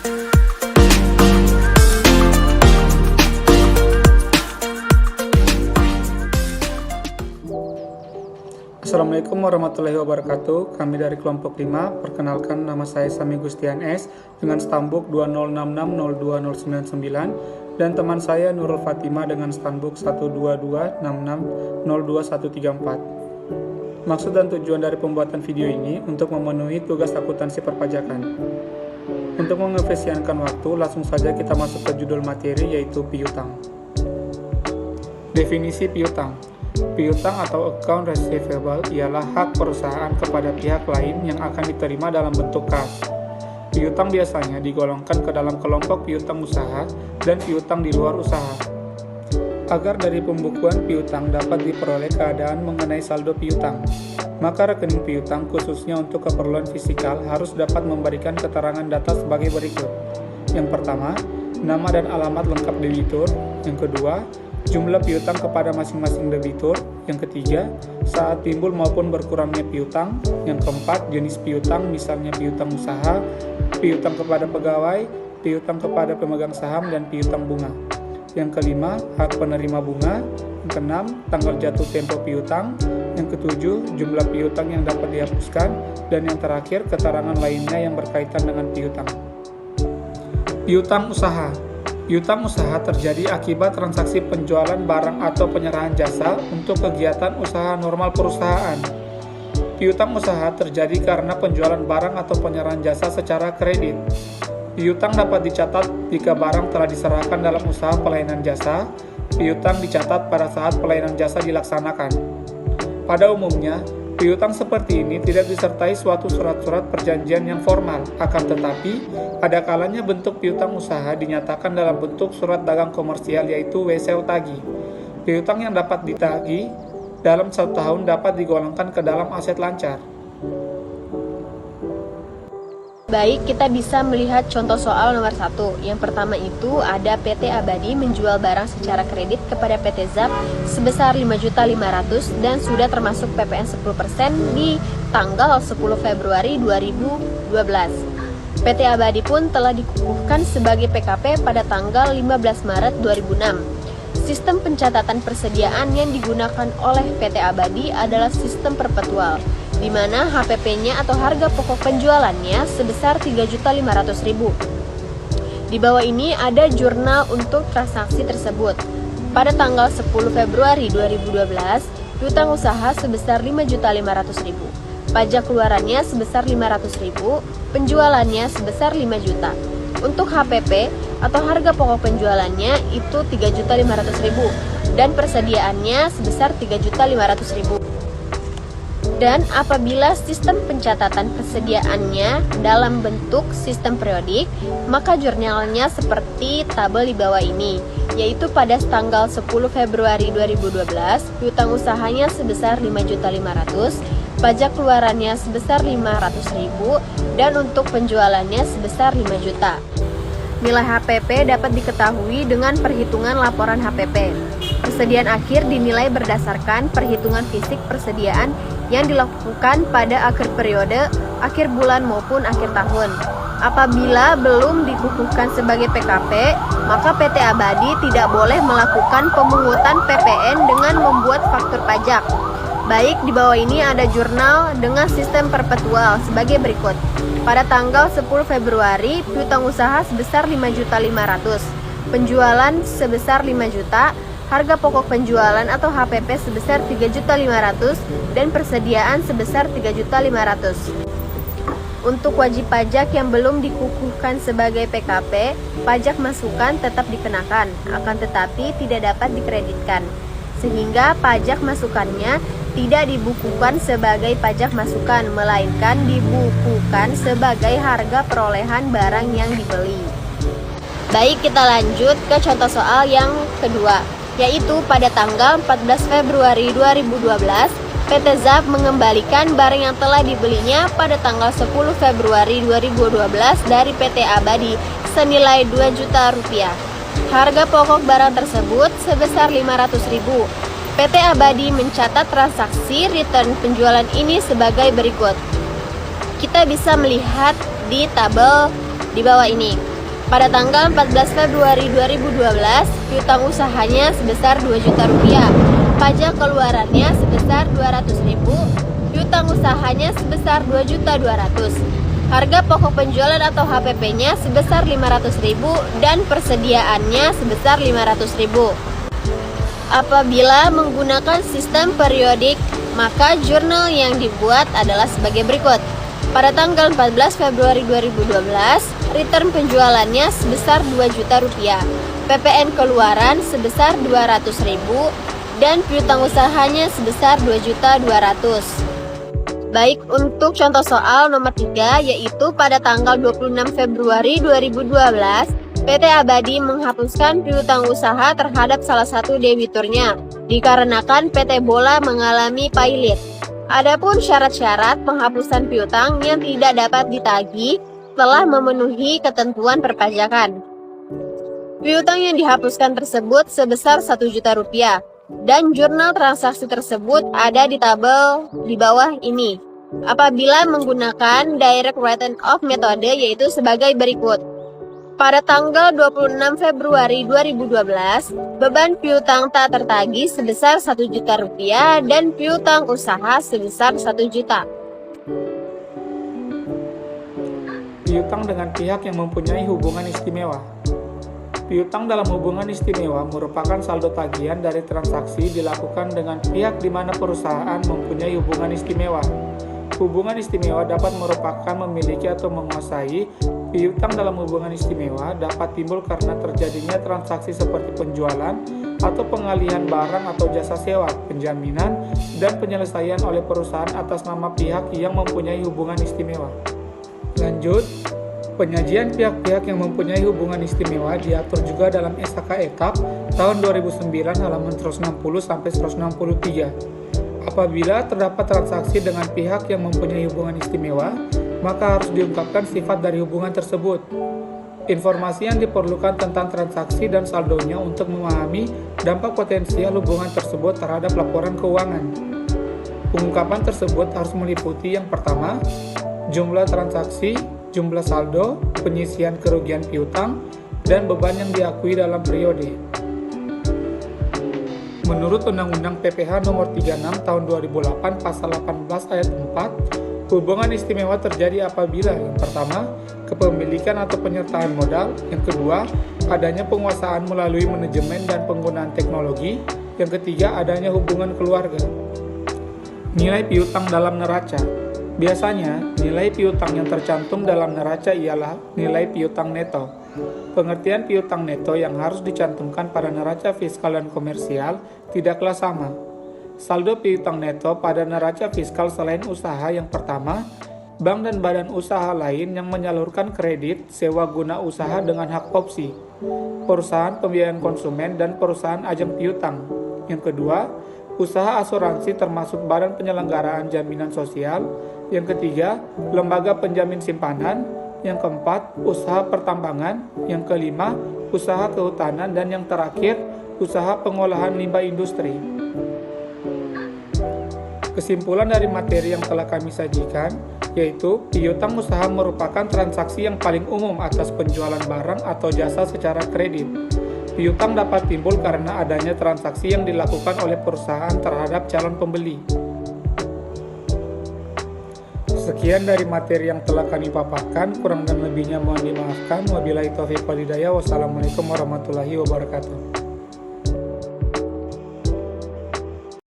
Assalamualaikum warahmatullahi wabarakatuh. Kami dari kelompok 5. Perkenalkan, nama saya Sami Gustian S dengan stambuk 20660299 dan teman saya Nurul Fatima dengan stambuk 12266021134. Maksud dan tujuan dari pembuatan video ini untuk memenuhi tugas akuntansi perpajakan. Untuk mengefisienkan waktu, langsung saja kita masuk ke judul materi, yaitu piutang. Definisi piutang. Piutang atau account receivable ialah hak perusahaan kepada pihak lain yang akan diterima dalam bentuk kas. Piutang biasanya digolongkan ke dalam kelompok piutang usaha dan piutang di luar usaha. Agar dari pembukuan piutang dapat diperoleh keadaan mengenai saldo piutang, maka rekening piutang khususnya untuk keperluan fisikal harus dapat memberikan keterangan data sebagai berikut. Yang pertama, nama dan alamat lengkap debitur. Yang kedua, jumlah piutang kepada masing-masing debitur. Yang ketiga, saat timbul maupun berkurangnya piutang. Yang keempat, jenis piutang, misalnya piutang usaha, piutang kepada pegawai, piutang kepada pemegang saham, dan piutang bunga. Yang kelima, hak penerima bunga. Yang keenam, tanggal jatuh tempo piutang. Yang ketujuh, jumlah piutang yang dapat dihapuskan. Dan yang terakhir, keterangan lainnya yang berkaitan dengan piutang. Piutang usaha. Piutang usaha terjadi akibat transaksi penjualan barang atau penyerahan jasa untuk kegiatan usaha normal perusahaan. Piutang usaha terjadi karena penjualan barang atau penyerahan jasa secara kredit. Piutang dapat dicatat jika barang telah diserahkan dalam usaha pelayanan jasa. Piutang dicatat pada saat pelayanan jasa dilaksanakan. Pada umumnya, piutang seperti ini tidak disertai suatu surat-surat perjanjian yang formal, akan tetapi ada kalanya bentuk piutang usaha dinyatakan dalam bentuk surat dagang komersial, yaitu WCO tagih. Piutang yang dapat ditagih dalam 1 tahun dapat digolongkan ke dalam aset lancar. Baik, kita bisa melihat contoh soal nomor 1. Yang pertama itu ada PT Abadi menjual barang secara kredit kepada PT ZAP sebesar 5.500.000 dan sudah termasuk PPN 10% di tanggal 10 Februari 2012. PT Abadi pun telah dikukuhkan sebagai PKP pada tanggal 15 Maret 2006. Sistem pencatatan persediaan yang digunakan oleh PT Abadi adalah sistem perpetual, di mana HPP-nya atau harga pokok penjualannya sebesar 3.500.000. Di bawah ini ada jurnal untuk transaksi tersebut. Pada tanggal 10 Februari 2012, piutang usaha sebesar 5.500.000. Pajak keluarannya sebesar 500.000, penjualannya sebesar 5 juta. Untuk HPP atau harga pokok penjualannya itu 3.500.000 dan persediaannya sebesar 3.500.000. Dan apabila sistem pencatatan persediaannya dalam bentuk sistem periodik, maka jurnalnya seperti tabel di bawah ini, yaitu pada tanggal 10 Februari 2012, piutang usahanya sebesar 5.500.000, pajak keluarannya sebesar 500.000, dan untuk penjualannya sebesar 5 juta. Nilai HPP dapat diketahui dengan perhitungan laporan HPP. Persediaan akhir dinilai berdasarkan perhitungan fisik persediaan yang dilakukan pada akhir periode, akhir bulan maupun akhir tahun. Apabila belum dikukuhkan sebagai PKP, maka PT Abadi tidak boleh melakukan pemungutan PPN dengan membuat faktur pajak. Baik, di bawah ini ada jurnal dengan sistem perpetual sebagai berikut. Pada tanggal 10 Februari, piutang usaha sebesar 5.500.000, penjualan sebesar 5 juta, harga pokok penjualan atau HPP sebesar 3.500.000 dan persediaan sebesar 3.500.000. Untuk wajib pajak yang belum dikukuhkan sebagai PKP, pajak masukan tetap dikenakan, akan tetapi tidak dapat dikreditkan, sehingga pajak masukannya tidak dibukukan sebagai pajak masukan, melainkan dibukukan sebagai harga perolehan barang yang dibeli. Baik, kita lanjut ke contoh soal yang kedua, yaitu pada tanggal 14 Februari 2012, PT ZAP mengembalikan barang yang telah dibelinya pada tanggal 10 Februari 2012 dari PT Abadi senilai 2 juta rupiah. Harga pokok barang tersebut sebesar 500.000. PT Abadi mencatat transaksi return penjualan ini sebagai berikut. Kita bisa melihat di tabel di bawah ini. Pada tanggal 14 Februari 2012, piutang usahanya sebesar 2 juta rupiah. Pajak keluarannya sebesar 200.000, piutang usahanya sebesar 2.200.000. Harga pokok penjualan atau HPP-nya sebesar 500.000 dan persediaannya sebesar 500.000. Apabila menggunakan sistem periodik, maka jurnal yang dibuat adalah sebagai berikut. Pada tanggal 14 Februari 2012, return penjualannya sebesar 2 juta rupiah, PPN keluaran sebesar 200.000, dan piutang usahanya sebesar 2.200.000. Baik, untuk contoh soal nomor 3, yaitu pada tanggal 26 Februari 2012, PT Abadi menghapuskan piutang usaha terhadap salah satu debiturnya, dikarenakan PT Bola mengalami pailit. Adapun syarat-syarat penghapusan piutang yang tidak dapat ditagih telah memenuhi ketentuan perpajakan. Piutang yang dihapuskan tersebut sebesar 1 juta rupiah, dan jurnal transaksi tersebut ada di tabel di bawah ini. Apabila menggunakan direct written off metode, yaitu sebagai berikut. Pada tanggal 26 Februari 2012, beban piutang tak tertagih sebesar 1 juta rupiah dan piutang usaha sebesar 1 juta. Piutang dengan pihak yang mempunyai hubungan istimewa. Piutang dalam hubungan istimewa merupakan saldo tagihan dari transaksi dilakukan dengan pihak di mana perusahaan mempunyai hubungan istimewa. Hubungan istimewa dapat merupakan memiliki atau menguasai. Piutang dalam hubungan istimewa dapat timbul karena terjadinya transaksi seperti penjualan atau pengalihan barang atau jasa sewa, penjaminan, dan penyelesaian oleh perusahaan atas nama pihak yang mempunyai hubungan istimewa. Lanjut, penyajian pihak-pihak yang mempunyai hubungan istimewa diatur juga dalam SHK EKAP tahun 2009 halaman 160-163. Apabila terdapat transaksi dengan pihak yang mempunyai hubungan istimewa, maka harus diungkapkan sifat dari hubungan tersebut. Informasi yang diperlukan tentang transaksi dan saldonya untuk memahami dampak potensial hubungan tersebut terhadap laporan keuangan. Pengungkapan tersebut harus meliputi yang pertama, jumlah transaksi, jumlah saldo, penyisian kerugian piutang, dan beban yang diakui dalam periode. Menurut Undang-Undang PPH Nomor 36 Tahun 2008 Pasal 18 Ayat 4, hubungan istimewa terjadi apabila yang pertama, kepemilikan atau penyertaan modal, yang kedua, adanya penguasaan melalui manajemen dan penggunaan teknologi, yang ketiga, adanya hubungan keluarga. Nilai piutang dalam neraca. Biasanya, nilai piutang yang tercantum dalam neraca ialah nilai piutang neto. Pengertian piutang neto yang harus dicantumkan pada neraca fiskal dan komersial tidaklah sama. Saldo piutang neto pada neraca fiskal selain usaha yang pertama, bank dan badan usaha lain yang menyalurkan kredit sewa guna usaha dengan hak opsi, perusahaan pembiayaan konsumen dan perusahaan ajang piutang. Yang kedua, usaha asuransi termasuk badan penyelenggaraan jaminan sosial. Yang ketiga, lembaga penjamin simpanan. Yang keempat, usaha pertambangan. Yang kelima, usaha kehutanan. Dan yang terakhir, usaha pengolahan limbah industri. Kesimpulan dari materi yang telah kami sajikan, yaitu piutang usaha merupakan transaksi yang paling umum atas penjualan barang atau jasa secara kredit. Piutang dapat timbul karena adanya transaksi yang dilakukan oleh perusahaan terhadap calon pembeli. Sekian dari materi yang telah kami paparkan, kurang dan lebihnya mohon dimaafkan. Wabillahi taufiq wal hidayah. Wassalamualaikum warahmatullahi wabarakatuh.